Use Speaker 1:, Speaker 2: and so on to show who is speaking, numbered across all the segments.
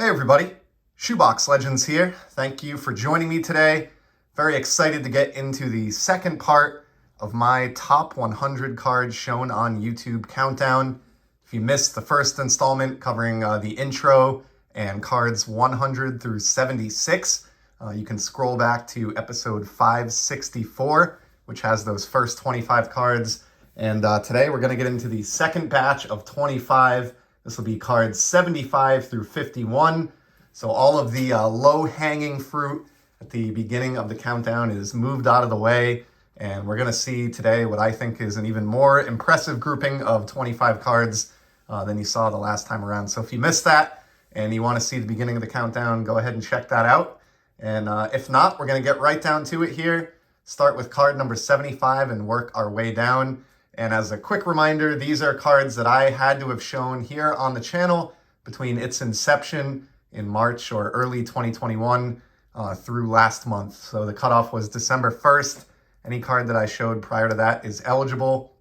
Speaker 1: Hey everybody, Shoebox Legends here. Thank you for joining me today. Very excited to get into the second part of my top 100 cards shown on YouTube countdown. If you missed the first installment covering the intro and cards 100 through 76, you can scroll back to episode 564, which has those first 25 cards. And today we're going to get into the second batch of 25. This will be cards 75 through 51. So all of the low-hanging fruit at the beginning of the countdown is moved out of the way. And we're going to see today what I think is an even more impressive grouping of 25 cards than you saw the last time around. So if you missed that and you want to see the beginning of the countdown, go ahead and check that out. And if not, we're going to get right down to it here. Start with card number 75 and work our way down. And as a quick reminder, these are cards that I had to have shown here on the channel between its inception in March or early 2021 through last month. So the cutoff was December 1st. Any card that I showed prior to that is eligible.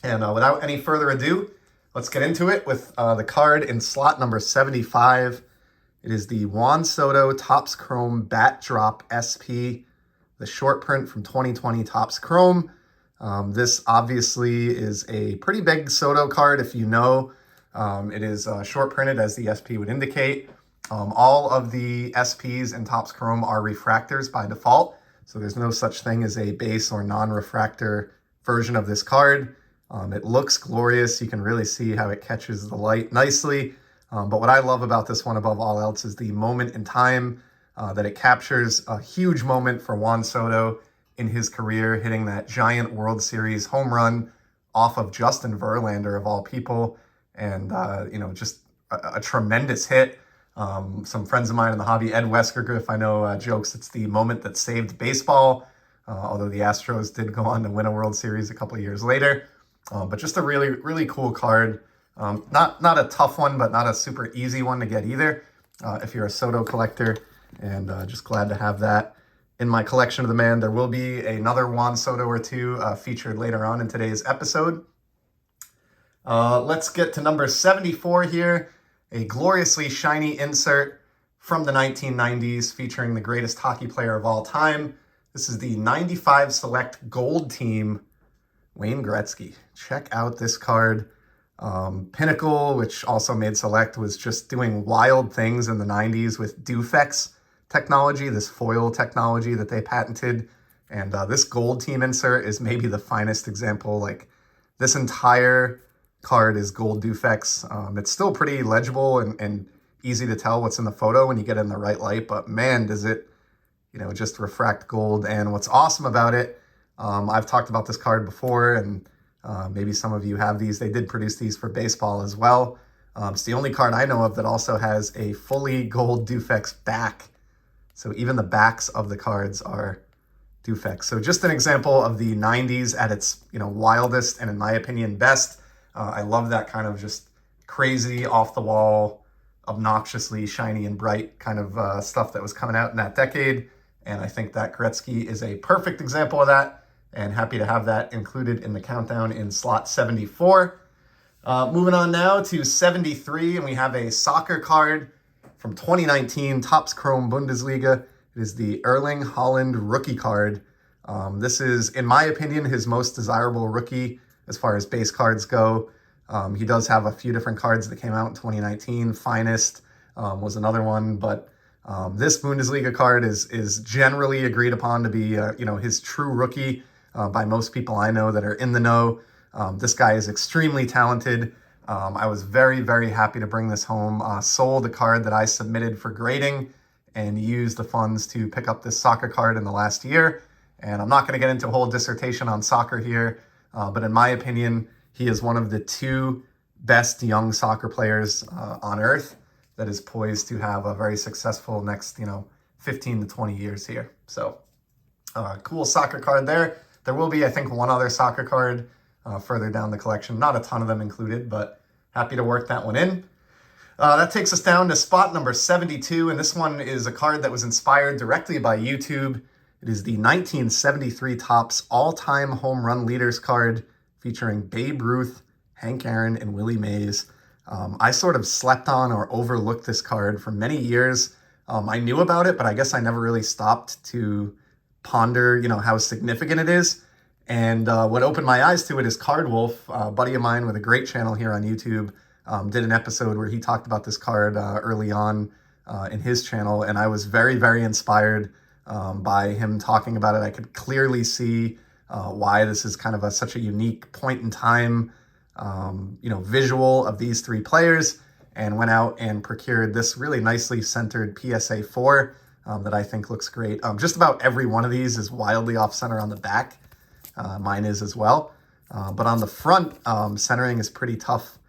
Speaker 1: And without any further ado, let's get into it with the card in slot number 75. It is the Juan Soto Topps Chrome Bat Drop SP, the short print from 2020 Topps Chrome. This obviously is a pretty big Soto card, if you know. It is short printed as the SP would indicate. All of the SPs in Topps Chrome are refractors by default, so there's no such thing as a base or non-refractor version of this card. It looks glorious. You can really see how it catches the light nicely. But what I love about this one above all else is the moment in time that it captures. A huge moment for Juan Soto in his career, hitting that giant World Series home run off of Justin Verlander, of all people. And, just a tremendous hit. Some friends of mine in the hobby, Ed Weskergriff, I know, jokes it's the moment that saved baseball, although the Astros did go on to win a World Series a couple of years later. But just a really, really cool card. Not a tough one, but not a super easy one to get either, if you're a Soto collector. And just glad to have that in my collection of the man. There will be another Juan Soto or two featured later on in today's episode. Let's get to number 74 here. A gloriously shiny insert from the 1990s featuring the greatest hockey player of all time. This is the 95 Select Gold Team, Wayne Gretzky. Check out this card. Pinnacle, which also made Select, was just doing wild things in the 90s with Dufex technology, this foil technology that they patented. And this Gold Team insert is maybe the finest example. Like, this entire card is gold Dufex. It's still pretty legible and easy to tell what's in the photo when you get it in the right light, but man, does it, just refract gold. And what's awesome about it, I've talked about this card before, and maybe some of you have these. They did produce these for baseball as well. It's the only card I know of that also has a fully gold Dufex back. So even the backs of the cards are Dufex. So just an example of the 90s at its wildest and, in my opinion, best. I love that kind of just crazy, off-the-wall, obnoxiously shiny and bright kind of stuff that was coming out in that decade. And I think that Gretzky is a perfect example of that, and happy to have that included in the countdown in slot 74. Moving on now to 73, and we have a soccer card from 2019 Topps Chrome Bundesliga. It is the Erling Haaland rookie card. This is, in my opinion, his most desirable rookie as far as base cards go. He does have a few different cards that came out in 2019. Finest was another one, but this Bundesliga card is generally agreed upon to be his true rookie by most people I know that are in the know. This guy is extremely talented. I was very, very happy to bring this home. Sold a card that I submitted for grading and used the funds to pick up this soccer card in the last year. And I'm not going to get into a whole dissertation on soccer here, but in my opinion, he is one of the two best young soccer players on earth that is poised to have a very successful next, 15 to 20 years here. So cool soccer card there. There will be, I think, one other soccer card further down the collection. Not a ton of them included, but happy to work that one in. That takes us down to spot number 72, and this one is a card that was inspired directly by YouTube. It is the 1973 Topps All-Time Home Run Leaders card featuring Babe Ruth, Hank Aaron, and Willie Mays. I sort of slept on or overlooked this card for many years. I knew about it, but I guess I never really stopped to ponder, how significant it is. And what opened my eyes to it is Card Wolf, a buddy of mine with a great channel here on YouTube, did an episode where he talked about this card early on in his channel, and I was very, very inspired by him talking about it. I could clearly see why this is kind of such a unique point in time, visual of these three players, and went out and procured this really nicely centered PSA 4 that I think looks great. Just about every one of these is wildly off center on the back. Mine is as well. But on the front, centering is pretty tough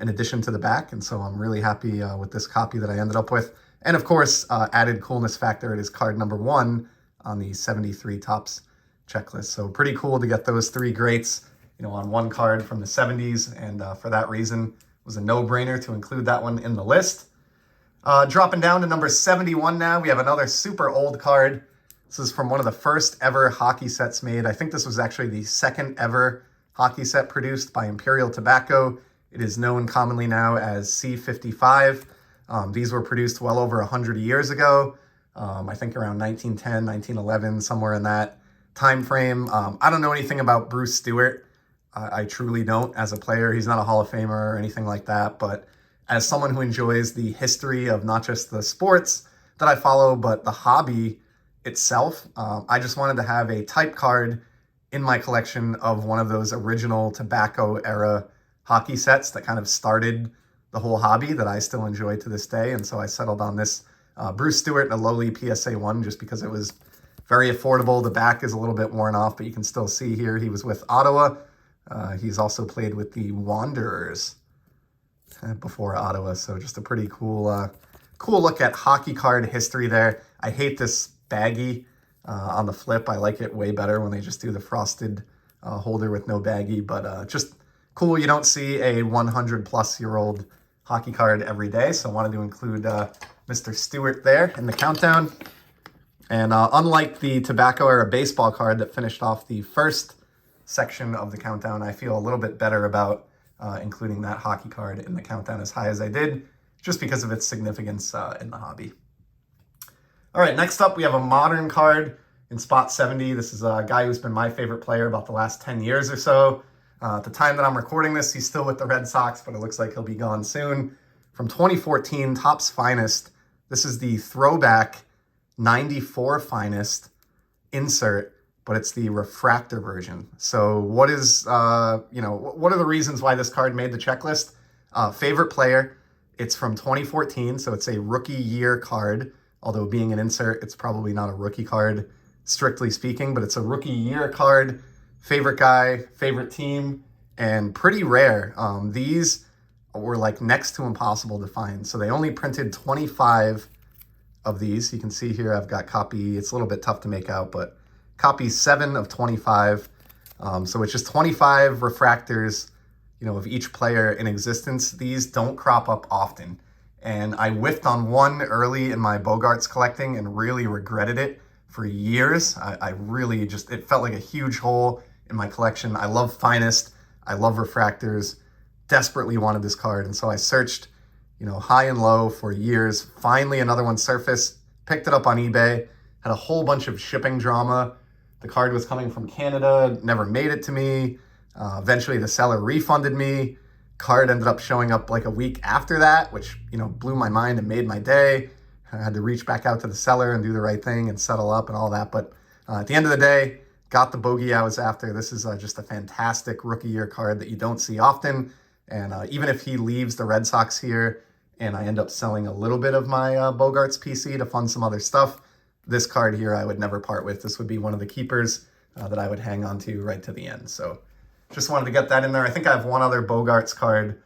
Speaker 1: in addition to the back. And so I'm really happy with this copy that I ended up with. And of course, added coolness factor, it is card number 1 on the 73 Topps checklist. So pretty cool to get those three greats, on one card from the 70s. And for that reason, it was a no-brainer to include that one in the list. Dropping down to number 71 now, we have another super old card. This is from one of the first ever hockey sets made. I think this was actually the second ever hockey set produced by Imperial Tobacco. It is known commonly now as C55. These were produced well over 100 years ago. I think around 1910, 1911, somewhere in that time frame. I don't know anything about Bruce Stewart. I truly don't as a player. He's not a Hall of Famer or anything like that. But as someone who enjoys the history of not just the sports that I follow, but the hobby itself, I just wanted to have a type card in my collection of one of those original tobacco era hockey sets that kind of started the whole hobby that I still enjoy to this day. And so I settled on this Bruce Stewart in a lowly PSA 1 just because it was very affordable. The back is a little bit worn off, but you can still see here he was with Ottawa. He's also played with the Wanderers before Ottawa. So just a pretty cool look at hockey card history there. I hate this baggie on the flip. I like it way better when they just do the frosted holder with no baggie, but just cool. You don't see a 100-plus-year-old hockey card every day, so I wanted to include Mr. Stewart there in the countdown. And unlike the tobacco era baseball card that finished off the first section of the countdown, I feel a little bit better about including that hockey card in the countdown as high as I did, just because of its significance in the hobby. All right, next up, we have a modern card in spot 70. This is a guy who's been my favorite player about the last 10 years or so. At the time that I'm recording this, he's still with the Red Sox, but it looks like he'll be gone soon. From 2014, Topps Finest. This is the throwback 94 Finest insert, but it's the refractor version. So what is, what are the reasons why this card made the checklist? Favorite player, it's from 2014, so it's a rookie year card. Although being an insert, it's probably not a rookie card, strictly speaking, but it's a rookie year card. Favorite guy, favorite team, and pretty rare. These were like next to impossible to find. So they only printed 25 of these. You can see here I've got copy, it's a little bit tough to make out, but copy 7 of 25. So it's just 25 refractors, of each player in existence. These don't crop up often. And I whiffed on one early in my Bogarts collecting and really regretted it for years. I really it felt like a huge hole in my collection. I love Finest. I love refractors. Desperately wanted this card. And so I searched, high and low for years. Finally, another one surfaced. Picked it up on eBay. Had a whole bunch of shipping drama. The card was coming from Canada. Never made it to me. Eventually, the seller refunded me. Card ended up showing up like a week after that, which, blew my mind and made my day. I had to reach back out to the seller and do the right thing and settle up and all that. But at the end of the day, got the bogey I was after. This is just a fantastic rookie year card that you don't see often. And even if he leaves the Red Sox here and I end up selling a little bit of my Bogarts PC to fund some other stuff, this card here I would never part with. This would be one of the keepers that I would hang on to right to the end. So just wanted to get that in there. I think I have one other Bogarts card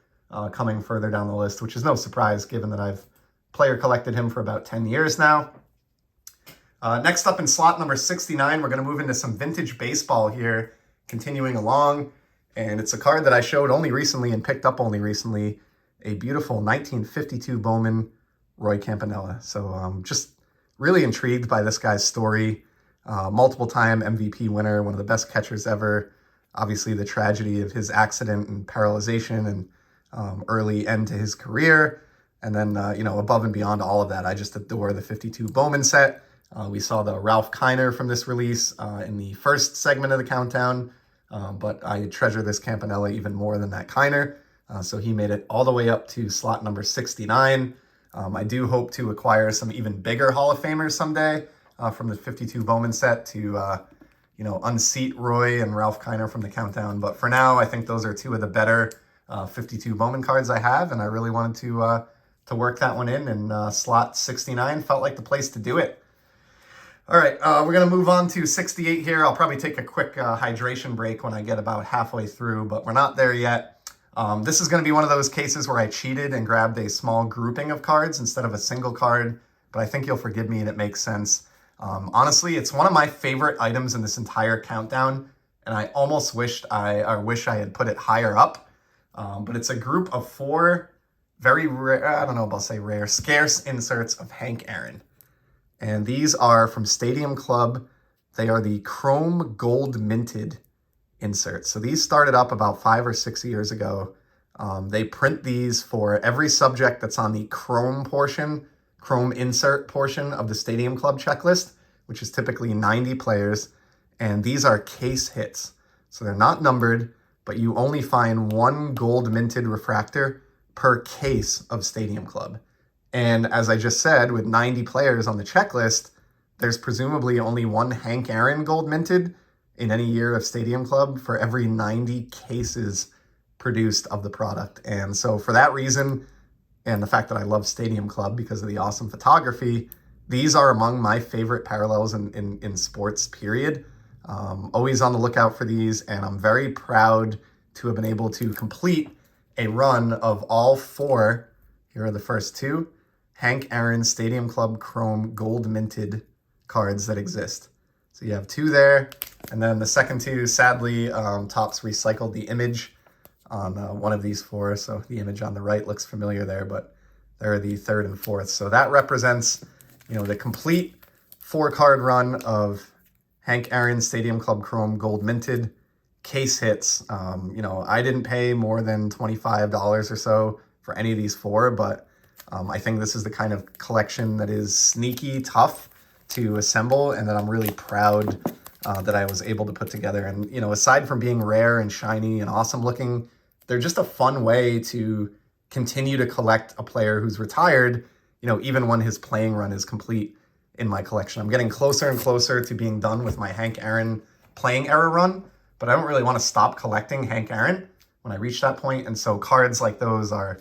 Speaker 1: coming further down the list, which is no surprise given that I've player collected him for about 10 years now. Next up in slot number 69, we're going to move into some vintage baseball here, continuing along. And it's a card that I showed only recently and picked up only recently, a beautiful 1952 Bowman Roy Campanella. So just really intrigued by this guy's story. Multiple-time MVP winner, one of the best catchers ever. Obviously, the tragedy of his accident and paralyzation and early end to his career. And then, above and beyond all of that, I just adore the 52 Bowman set. We saw the Ralph Kiner from this release in the first segment of the countdown, but I treasure this Campanella even more than that Kiner. So he made it all the way up to slot number 69. I do hope to acquire some even bigger Hall of Famers someday from the 52 Bowman set to, unseat Roy and Ralph Kiner from the countdown. But for now, I think those are two of the better 52 Bowman cards I have, and I really wanted to work that one in, and slot 69 felt like the place to do it. All right, we're going to move on to 68 here. I'll probably take a quick hydration break when I get about halfway through, but we're not there yet. This is going to be one of those cases where I cheated and grabbed a small grouping of cards instead of a single card, but I think you'll forgive me and it makes sense. Honestly, it's one of my favorite items in this entire countdown, and I almost wish I had put it higher up, but it's a group of 4 very rare, I don't know if I'll say rare, scarce inserts of Hank Aaron. And these are from Stadium Club. They are the chrome gold minted inserts. So these started up about 5 or 6 years ago. They print these for every subject that's on the chrome insert portion of the Stadium Club checklist, which is typically 90 players. And these are case hits. So they're not numbered, but you only find 1 gold minted refractor per case of Stadium Club. And as I just said, with 90 players on the checklist, there's presumably only 1 Hank Aaron gold minted in any year of Stadium Club for every 90 cases produced of the product. And so for that reason, and the fact that I love Stadium Club because of the awesome photography, these are among my favorite parallels in sports, period. Always on the lookout for these, and I'm very proud to have been able to complete a run of all 4, here are the first 2, Hank Aaron Stadium Club Chrome gold minted cards that exist. So you have 2 there, and then the second 2, sadly, Topps recycled the image on one of these 4, so the image on the right looks familiar there, but they're the 3rd and 4th. So that represents, the complete 4-card run of Hank Aaron Stadium Club Chrome gold minted case hits. I didn't pay more than $25 or so for any of these 4, but I think this is the kind of collection that is sneaky tough to assemble, and that I'm really proud that I was able to put together. And, aside from being rare and shiny and awesome looking, they're just a fun way to continue to collect a player who's retired, even when his playing run is complete in my collection. I'm getting closer and closer to being done with my Hank Aaron playing era run, but I don't really want to stop collecting Hank Aaron when I reach that point. And so cards like those are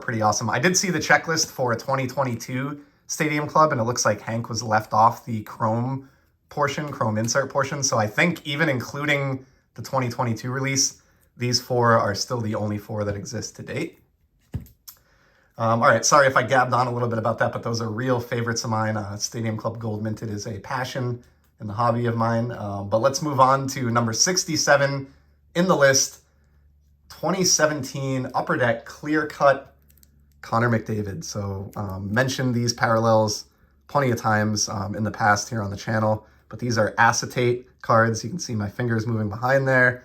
Speaker 1: pretty awesome. I did see the checklist for a 2022 Stadium Club, and it looks like Hank was left off the chrome insert portion. So I think even including the 2022 release, these 4 are still the only 4 that exist to date. All right, sorry if I gabbed on a little bit about that, but those are real favorites of mine. Stadium Club Gold Minted is a passion and the hobby of mine. But let's move on to number 67 in the list, 2017 Upper Deck Clear Cut Connor McDavid. So mentioned these parallels plenty of times in the past here on the channel, but these are acetate cards. You can see my fingers moving behind there,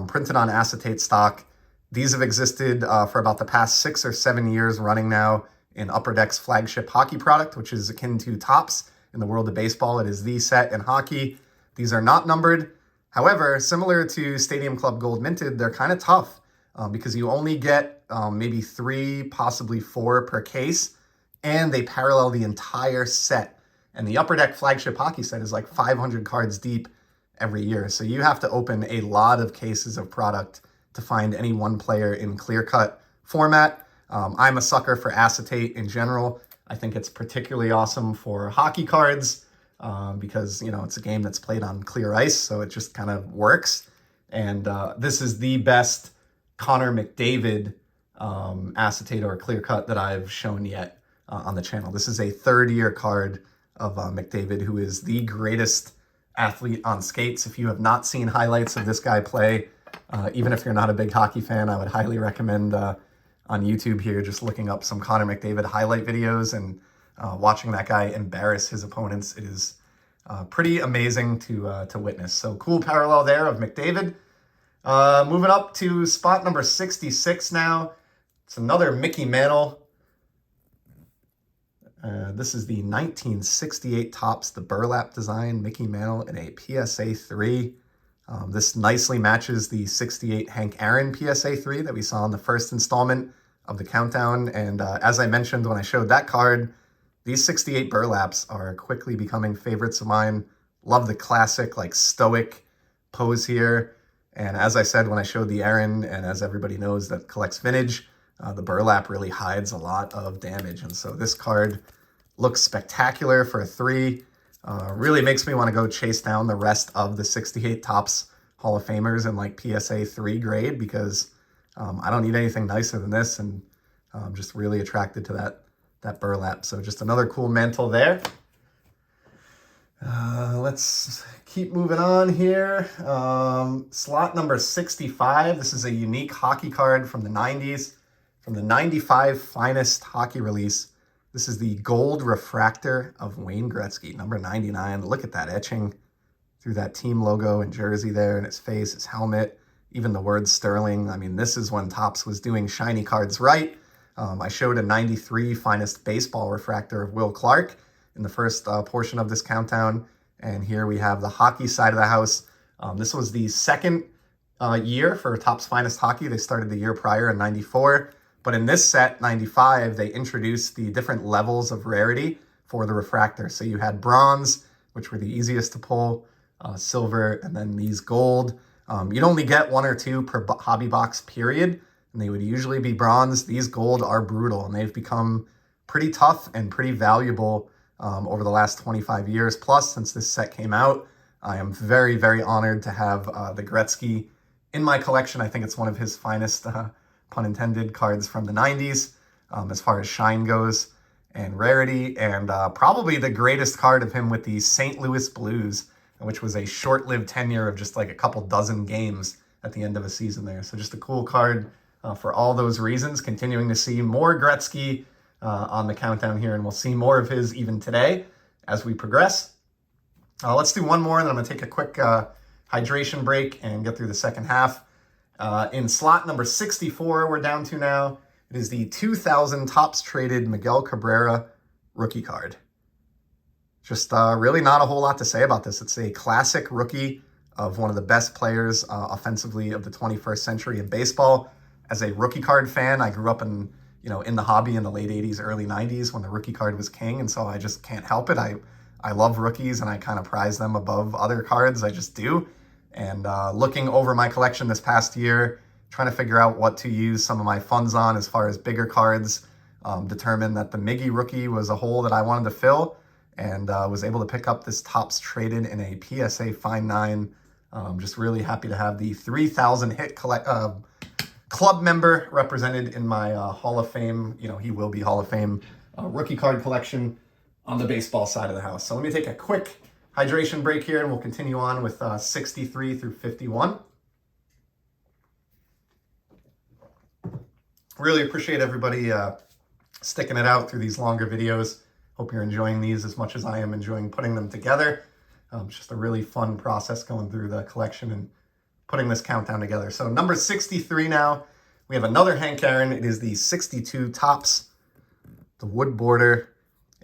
Speaker 1: printed on acetate stock. These have existed for about the past 6 or 7 years running now in Upper Deck's flagship hockey product, which is akin to Topps in the world of baseball. It is the set in hockey. These are not numbered. However, similar to Stadium Club Gold Minted, they're kind of tough because you only get maybe 3, possibly 4 per case, and they parallel the entire set. And the Upper Deck flagship hockey set is like 500 cards deep every year. So you have to open a lot of cases of product to find any one player in clear-cut format. I'm a sucker for acetate in general. I think it's particularly awesome for hockey cards because, it's a game that's played on clear ice, so it just kind of works. And this is the best Connor McDavid acetate or clear-cut that I've shown yet on the channel. This is a 3rd-year card of McDavid, who is the greatest athlete on skates. If you have not seen highlights of this guy play, even if you're not a big hockey fan, I would highly recommend on YouTube here just looking up some Connor McDavid highlight videos and watching that guy embarrass his opponents. It is pretty amazing to witness. So cool parallel there of McDavid. Moving up to spot number 66 now. It's another Mickey Mantle. This is the 1968 Topps, the burlap design, Mickey Mantle in a PSA 3. This nicely matches the 68 Hank Aaron PSA 3 that we saw in the first installment of the countdown. And as I mentioned when I showed that card, these 68 burlaps are quickly becoming favorites of mine. Love the classic, like, stoic pose here. And as I said when I showed the Aaron, and as everybody knows that collects vintage, the burlap really hides a lot of damage. And so this card looks spectacular for a 3. Really makes me want to go chase down the rest of the 68 Topps Hall of Famers in like PSA 3 grade, because I don't need anything nicer than this, and I'm just really attracted to that burlap. So just another cool mantle there. Let's keep moving on here. Slot number 65. This is a unique hockey card from the 90s, from the 95 Finest Hockey release. This is the gold refractor of Wayne Gretzky, number 99. Look at that etching through that team logo and jersey there, and his face, his helmet, even the word Sterling. I mean, this is when Topps was doing shiny cards right. I showed a 93 Finest Baseball refractor of Will Clark in the first portion of this countdown. And here we have the hockey side of the house. This was the second year for Topps Finest Hockey. They started the year prior in 94. But in this set, 95, they introduced the different levels of rarity for the refractor. So you had bronze, which were the easiest to pull, silver, and then these gold. You'd only get 1 or 2 per hobby box, period. And they would usually be bronze. These gold are brutal, and they've become pretty tough and pretty valuable over the last 25 years. Plus, since this set came out, I am very, very honored to have the Gretzky in my collection. I think it's one of his finest, pun intended, cards from the 90s as far as shine goes and rarity, and probably the greatest card of him with the St. Louis Blues, which was a short-lived tenure of just like a couple dozen games at the end of a season there. So just a cool card for all those reasons. Continuing to see more Gretzky on the countdown here, and we'll see more of his even today as we progress. Let's do one more, and then I'm going to take a quick hydration break and get through the second half. In slot number 64, we're down to now. It is the 2000 Topps traded Miguel Cabrera rookie card. Just really not a whole lot to say about this. It's a classic rookie of one of the best players offensively of the 21st century in baseball. As a rookie card fan, I grew up in the hobby in the late 80s, early 90s when the rookie card was king, and so I just can't help it. I love rookies, and I kind of prize them above other cards. I just do. And looking over my collection this past year, trying to figure out what to use some of my funds on as far as bigger cards, determined that the Miggy rookie was a hole that I wanted to fill, and was able to pick up this Topps traded in a PSA Fine 9. Just really happy to have the 3,000 hit club member represented in my Hall of Fame, he will be Hall of Fame rookie card collection on the baseball side of the house. So let me take a quick hydration break here, and we'll continue on with 63 through 51. Really appreciate everybody sticking it out through these longer videos. Hope you're enjoying these as much as I am enjoying putting them together. It's just a really fun process going through the collection and putting this countdown together. So number 63 now, we have another Hank Aaron. It is the 62 Topps, the wood border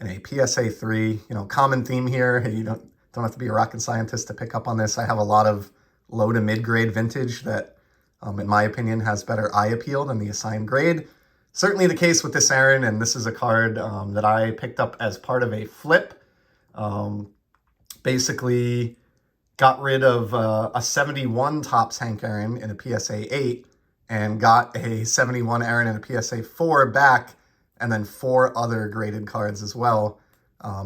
Speaker 1: in a PSA 3. Common theme here. You don't have to be a rocket scientist to pick up on this. I have a lot of low to mid-grade vintage that, in my opinion, has better eye appeal than the assigned grade. Certainly the case with this Aaron, and this is a card that I picked up as part of a flip. Basically got rid of a 71 Topps Hank Aaron in a PSA 8 and got a 71 Aaron in a PSA 4 back, and then 4 other graded cards as well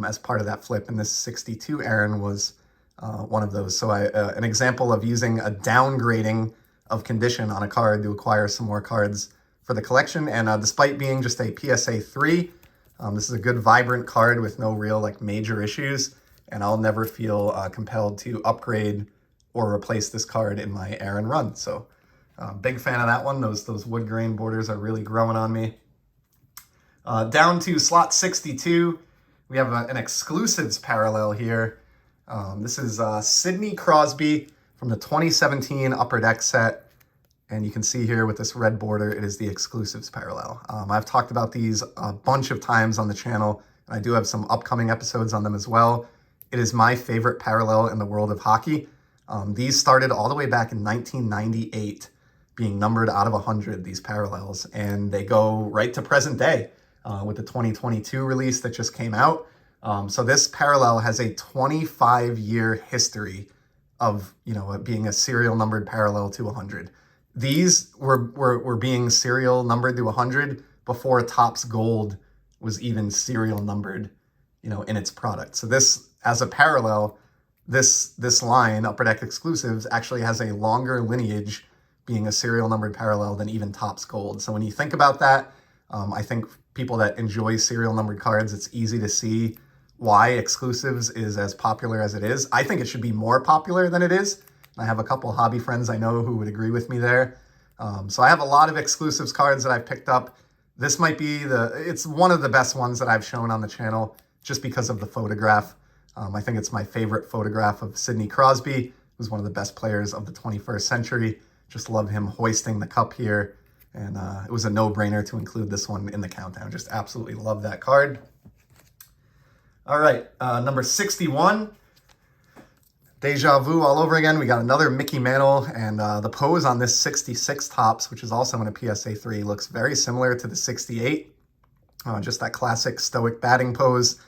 Speaker 1: as part of that flip. And this 62 Aaron was one of those. So an example of using a downgrading of condition on a card to acquire some more cards for the collection. And despite being just a PSA 3, this is a good vibrant card with no real major issues. And I'll never feel compelled to upgrade or replace this card in my Aaron run. So big fan of that one. Those wood grain borders are really growing on me. Down to slot 62, we have an exclusives parallel here. This is Sidney Crosby from the 2017 Upper Deck set. And you can see here with this red border, it is the exclusives parallel. I've talked about these a bunch of times on the channel, and I do have some upcoming episodes on them as well. It is my favorite parallel in the world of hockey. These started all the way back in 1998, being numbered out of 100, these parallels, and they go right to present day with the 2022 release that just came out. So this parallel has a 25-year history of, being a serial numbered parallel to 100. These were being serial numbered to 100 before Topps Gold was even serial numbered, in its product. So this, as a parallel, this line, Upper Deck Exclusives, actually has a longer lineage being a serial numbered parallel than even Topps Gold. So when you think about that, I think people that enjoy serial numbered cards, it's easy to see why Exclusives is as popular as it is. I think it should be more popular than it is. I have a couple hobby friends I know who would agree with me there. So I have a lot of Exclusives cards that I've picked up. This might be it's one of the best ones that I've shown on the channel just because of the photograph. I think it's my favorite photograph of Sidney Crosby, who's one of the best players of the 21st century. Just love him hoisting the cup here. And it was a no-brainer to include this one in the countdown. Just absolutely love that card. All right, number 61. Deja vu all over again. We got another Mickey Mantle, and the pose on this 66 Topps, which is also in a PSA 3, looks very similar to the 68. Just that classic stoic batting pose.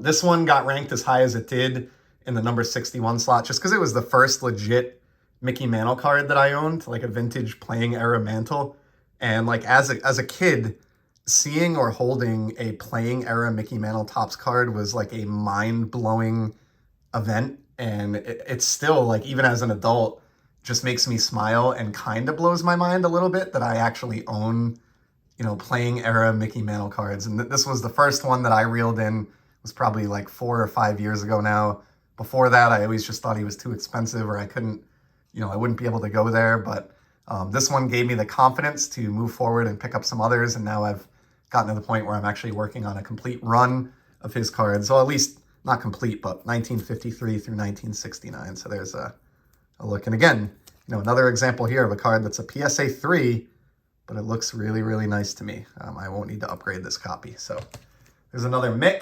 Speaker 1: This one got ranked as high as it did in the number 61 slot just because it was the first legit Mickey Mantle card that I owned, like a vintage playing era Mantle. And like as a kid, seeing or holding a playing era Mickey Mantle Topps card was like a mind-blowing event. And it's still, like, even as an adult, just makes me smile and kind of blows my mind a little bit that I actually own, playing era Mickey Mantle cards. And this was the first one that I reeled in. It was probably like 4 or 5 years ago now. Before that, I always just thought he was too expensive or I couldn't, I wouldn't be able to go there. But this one gave me the confidence to move forward and pick up some others. And now I've gotten to the point where I'm actually working on a complete run of his cards. So at least not complete, but 1953 through 1969. So there's a look. And again, another example here of a card that's a PSA 3, but it looks really, really nice to me. I won't need to upgrade this copy. So there's another Mick.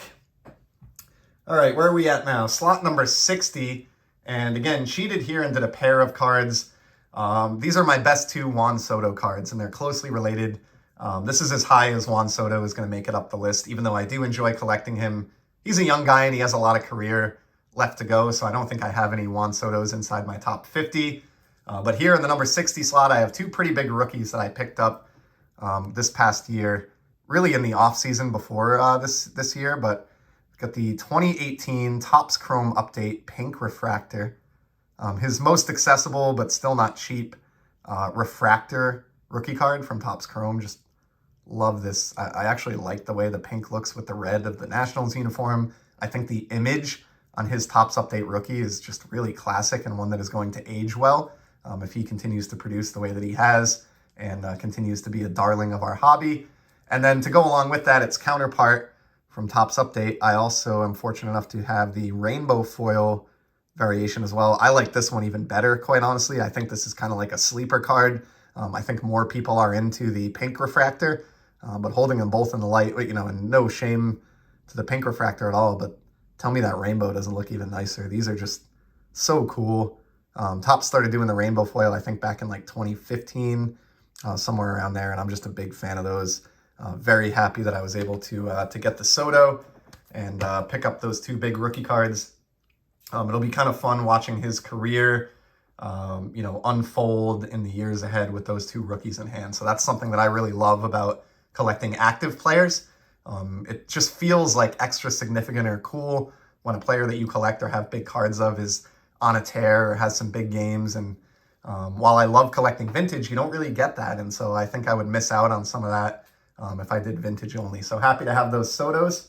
Speaker 1: All right, where are we at now? Slot number 60. And again, cheated here and did a pair of cards. These are my best two Juan Soto cards, and they're closely related. This is as high as Juan Soto is going to make it up the list, even though I do enjoy collecting him. He's a young guy and he has a lot of career left to go, so I don't think I have any Juan Sotos inside my top 50. But here in the number 60 slot, I have two pretty big rookies that I picked up this past year, really in the offseason before this year. But I've got the 2018 Topps Chrome Update Pink Refractor. His most accessible but still not cheap refractor rookie card from Topps Chrome. Just love this. I actually like the way the pink looks with the red of the Nationals uniform. I think the image on his Topps Update rookie is just really classic and one that is going to age well if he continues to produce the way that he has and continues to be a darling of our hobby. And then to go along with that, its counterpart from Topps Update, I also am fortunate enough to have the rainbow foil variation as well. I like this one even better, quite honestly. I think this is kind of like a sleeper card. I think more people are into the pink refractor, but holding them both in the light, and no shame to the pink refractor at all, but tell me that rainbow doesn't look even nicer. These are just so cool. Topps started doing the rainbow foil, I think, back in like 2015, somewhere around there, and I'm just a big fan of those. Very happy that I was able to get the Soto and pick up those two big rookie cards. It'll be kind of fun watching his career, unfold in the years ahead with those two rookies in hand. So that's something that I really love about collecting active players. It just feels like extra significant or cool when a player that you collect or have big cards of is on a tear or has some big games. And while I love collecting vintage, you don't really get that. And so I think I would miss out on some of that if I did vintage only. So happy to have those Sotos.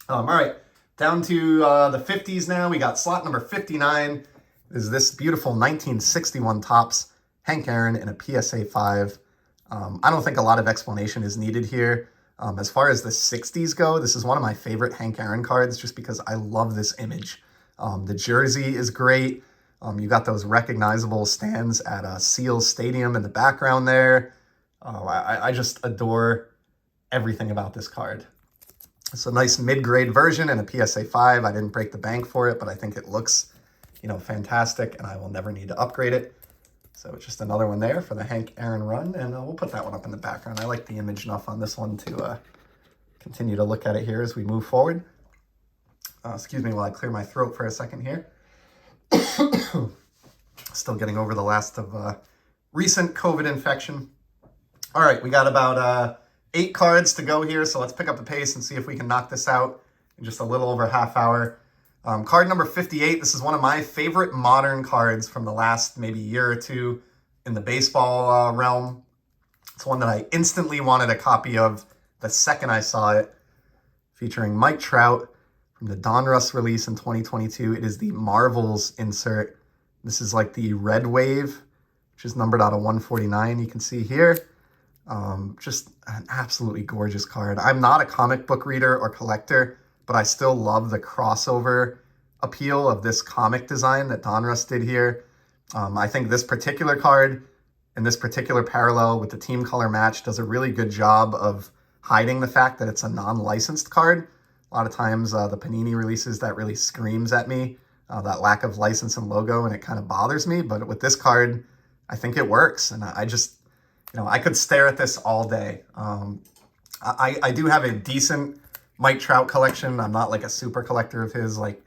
Speaker 1: All right, down to the 50s now. We got slot number 59. Is this beautiful 1961 Topps Hank Aaron in a PSA 5. I don't think a lot of explanation is needed here. As far as the 60s go, this is one of my favorite Hank Aaron cards just because I love this image. The jersey is great. You got those recognizable stands at Seals Stadium in the background there. I just adore everything about this card. It's a nice mid-grade version and a PSA 5. I didn't break the bank for it, but I think it looks, fantastic, and I will never need to upgrade it. So it's just another one there for the Hank Aaron run, and we'll put that one up in the background. I like the image enough on this one to continue to look at it here as we move forward. Excuse me while I clear my throat for a second here. Still getting over the last of recent COVID infection. All right, we got about 8 cards to go here, so let's pick up the pace and see if we can knock this out in just a little over a half hour. Card number 58, this is one of my favorite modern cards from the last maybe year or two in the baseball realm. It's one that I instantly wanted a copy of the second I saw it, featuring Mike Trout from the Donruss release in 2022. It is the Marvels insert. This is like the Red Wave, which is numbered out of 149, you can see here. Just an absolutely gorgeous card. I'm not a comic book reader or collector, but I still love the crossover appeal of this comic design that Donruss did here. I think this particular card and this particular parallel with the team color match does a really good job of hiding the fact that it's a non-licensed card. A lot of times the Panini releases that really screams at me, that lack of license and logo, and it kind of bothers me. But with this card, I think it works. And I just, I could stare at this all day. I do have a decent Mike Trout collection. I'm not like a super collector of his like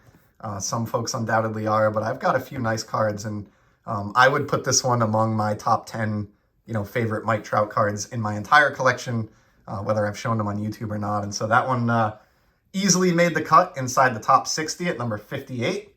Speaker 1: some folks undoubtedly are, but I've got a few nice cards, and I would put this one among my top 10, favorite Mike Trout cards in my entire collection, whether I've shown them on YouTube or not. And so that one easily made the cut inside the top 60 at number 58.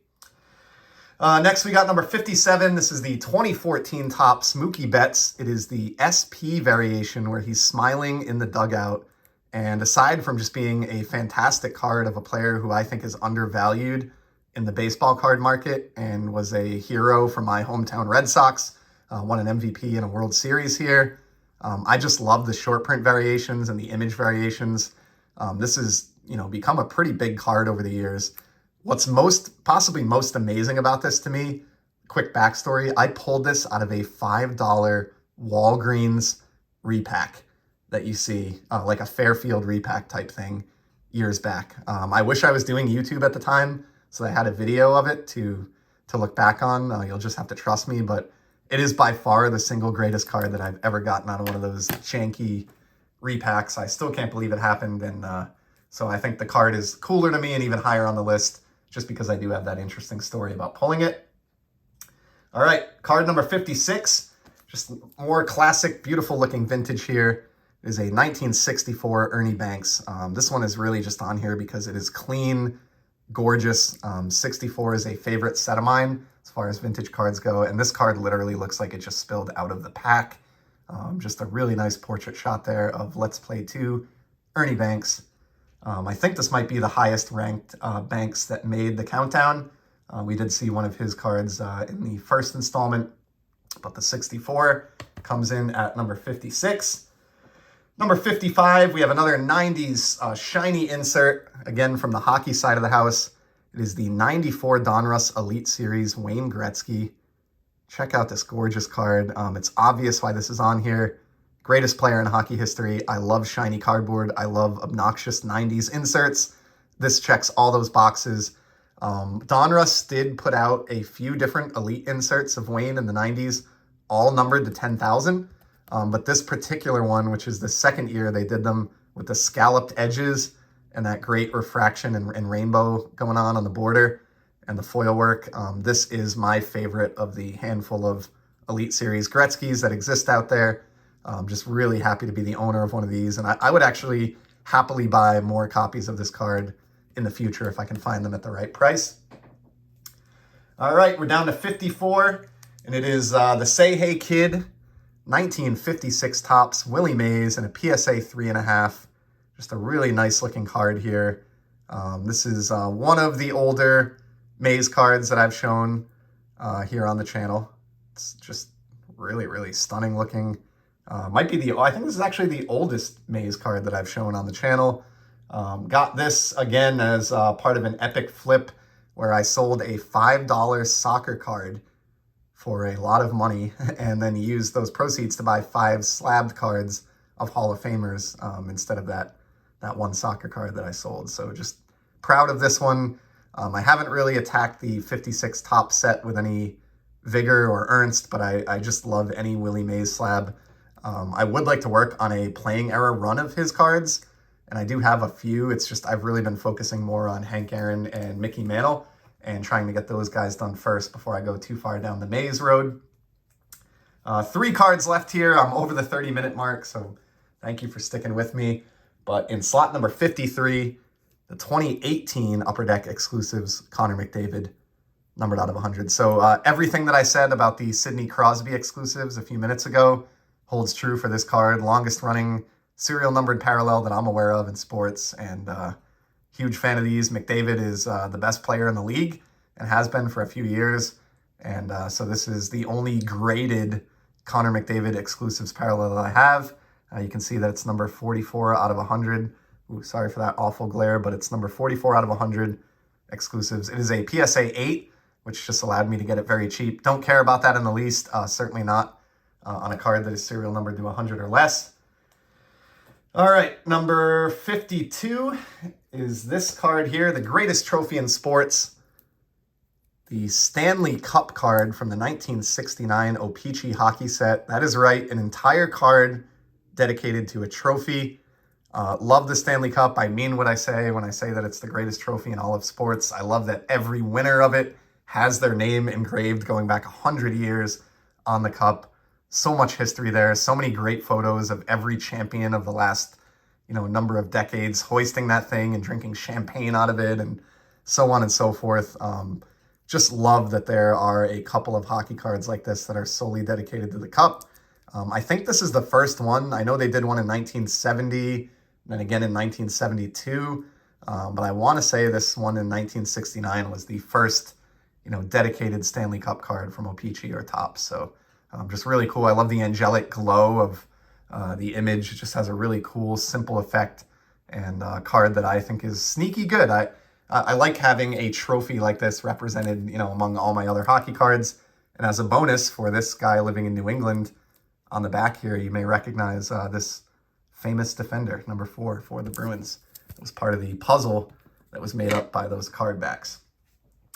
Speaker 1: Next, we got number 57. This is the 2014 Topps Mookie Betts. It is the SP variation where he's smiling in the dugout. And aside from just being a fantastic card of a player who I think is undervalued in the baseball card market and was a hero for my hometown Red Sox, won an MVP in a World Series here. I just love the short print variations and the image variations. This has, become a pretty big card over the years. What's possibly most amazing about this to me, quick backstory, I pulled this out of a $5 Walgreens repack that you see, like a Fairfield repack type thing years back. I wish I was doing YouTube at the time, so I had a video of it to look back on. You'll just have to trust me, but it is by far the single greatest card that I've ever gotten out of one of those janky repacks. I still can't believe it happened, and so I think the card is cooler to me and even higher on the list just because I do have that interesting story about pulling it. All right, card number 56, just more classic, beautiful looking vintage here. It is a 1964 Ernie Banks. This one is really just on here because it is clean, gorgeous. 64 is a favorite set of mine as far as vintage cards go, and this card literally looks like it just spilled out of the pack. Just a really nice portrait shot there of Let's Play 2 Ernie Banks. I think this might be the highest ranked Banks that made the countdown. We did see one of his cards in the first installment, but the 64 comes in at number 56. Number 55, we have another 90s shiny insert, again from the hockey side of the house. It is the 94 Donruss Elite Series Wayne Gretzky. Check out this gorgeous card. It's obvious why this is on here. Greatest player in hockey history. I love shiny cardboard. I love obnoxious 90s inserts. This checks all those boxes. Donruss did put out a few different Elite inserts of Wayne in the 90s, all numbered to 10,000. But this particular one, which is the second year they did them with the scalloped edges and that great refraction and rainbow going on the border and the foil work, this is my favorite of the handful of Elite Series Gretzkys that exist out there. Just really happy to be the owner of one of these. And I would actually happily buy more copies of this card in the future if I can find them at the right price. All right, we're down to 54, and it is the Say Hey Kid 1956 Topps Willie Mays and a PSA 3.5. Just a really nice looking card here. This is one of the older Mays cards that I've shown here on the channel. It's just really, really stunning looking. I think this is actually the oldest Mays card that I've shown on the channel. Got this again as part of an epic flip where I sold a $5 soccer card for a lot of money and then used those proceeds to buy 5 slabbed cards of Hall of Famers instead of that one soccer card that I sold. So just proud of this one. I haven't really attacked the 56 top set with any vigor or Ernst, but I just love any Willie Mays slab. I would like to work on a playing era run of his cards, and I do have a few. It's just I've really been focusing more on Hank Aaron and Mickey Mantle and trying to get those guys done first before I go too far down the Mays road. 3 cards left here. I'm over the 30-minute mark, so thank you for sticking with me. But in slot number 53, the 2018 Upper Deck exclusives, Connor McDavid, numbered out of 100. So everything that I said about the Sidney Crosby exclusives a few minutes ago holds true for this card. Longest running serial numbered parallel that I'm aware of in sports, and huge fan of these. McDavid is the best player in the league and has been for a few years. And so this is the only graded Connor McDavid exclusives parallel that I have. You can see that it's number 44 out of 100. Ooh, sorry for that awful glare, but it's number 44 out of 100 exclusives. It is a PSA 8, which just allowed me to get it very cheap. Don't care about that in the least. Certainly not on a card that is serial numbered to 100 or less. All right, number 52 is this card here, the greatest trophy in sports. The Stanley Cup card from the 1969 O-Pee-Chee hockey set. That is right, an entire card dedicated to a trophy. Love the Stanley Cup. I mean what I say when I say that it's the greatest trophy in all of sports. I love that every winner of it has their name engraved going back 100 years on the cup. So much history there. So many great photos of every champion of the last, number of decades hoisting that thing and drinking champagne out of it and so on and so forth. Just love that there are a couple of hockey cards like this that are solely dedicated to the cup. I think this is the first one. I know they did one in 1970, then again in 1972, but I want to say this one in 1969 was the first, dedicated Stanley Cup card from O-Pee-Chee or Topps. So just really cool. I love the angelic glow of the image. It just has a really cool, simple effect, and a card that I think is sneaky good. I like having a trophy like this represented, among all my other hockey cards. And as a bonus for this guy living in New England, on the back here, you may recognize this famous defender, number 4 for the Bruins. It was part of the puzzle that was made up by those card backs.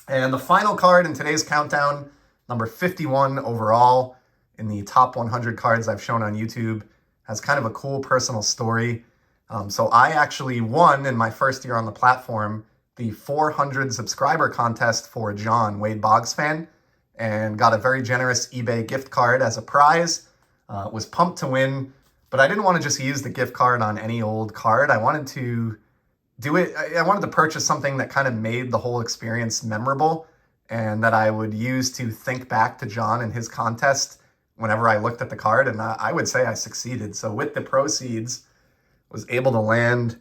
Speaker 1: And the final card in today's countdown, number 51 overall in the top 100 cards I've shown on YouTube, has kind of a cool personal story. So I actually won in my first year on the platform the 400 subscriber contest for John, Wade Boggs fan, and got a very generous eBay gift card as a prize. Was pumped to win, but I didn't want to just use the gift card on any old card. I wanted to do it. I wanted to purchase something that kind of made the whole experience memorable and that I would use to think back to John and his contest whenever I looked at the card. And I would say I succeeded. So with the proceeds, was able to land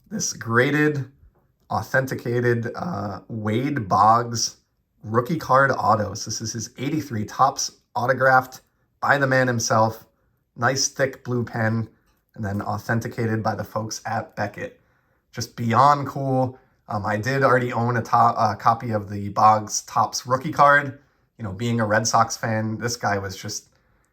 Speaker 1: this graded, authenticated Wade Boggs rookie card autos. This is his 83 Topps autographed by the man himself, nice thick blue pen, and then authenticated by the folks at Beckett. Just beyond cool. I did already own a copy of the Boggs Topps rookie card. Being a Red Sox fan, this guy was just,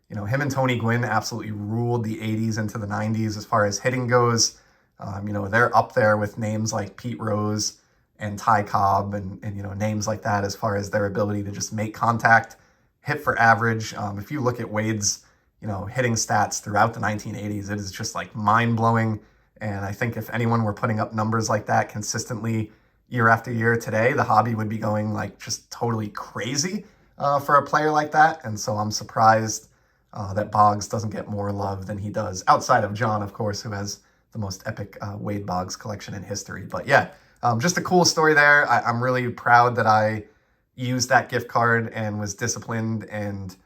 Speaker 1: him and Tony Gwynn absolutely ruled the 80s into the 90s as far as hitting goes. They're up there with names like Pete Rose and Ty Cobb and names like that as far as their ability to just make contact, hit for average. If you look at Wade's, hitting stats throughout the 1980s, it is just like mind-blowing. And I think if anyone were putting up numbers like that consistently year after year today, the hobby would be going like just totally crazy for a player like that. And so I'm surprised that Boggs doesn't get more love than he does, outside of John, of course, who has the most epic Wade Boggs collection in history. But yeah, just a cool story there. I'm really proud that I used that gift card and was disciplined and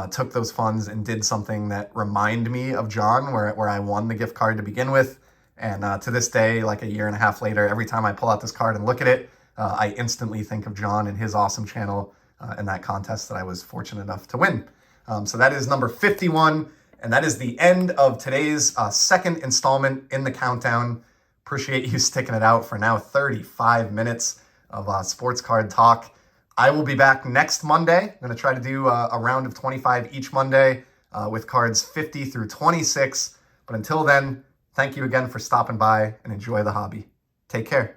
Speaker 1: took those funds and did something that reminded me of John, where I won the gift card to begin with. And to this day, like a year and a half later, every time I pull out this card and look at it, I instantly think of John and his awesome channel and that contest that I was fortunate enough to win. So that is number 51, and that is the end of today's second installment in the countdown. Appreciate you sticking it out for now 35 minutes. of sports card talk. I will be back next Monday. I'm going to try to do a round of 25 each Monday with cards 50 through 26. But until then, thank you again for stopping by and enjoy the hobby. Take care.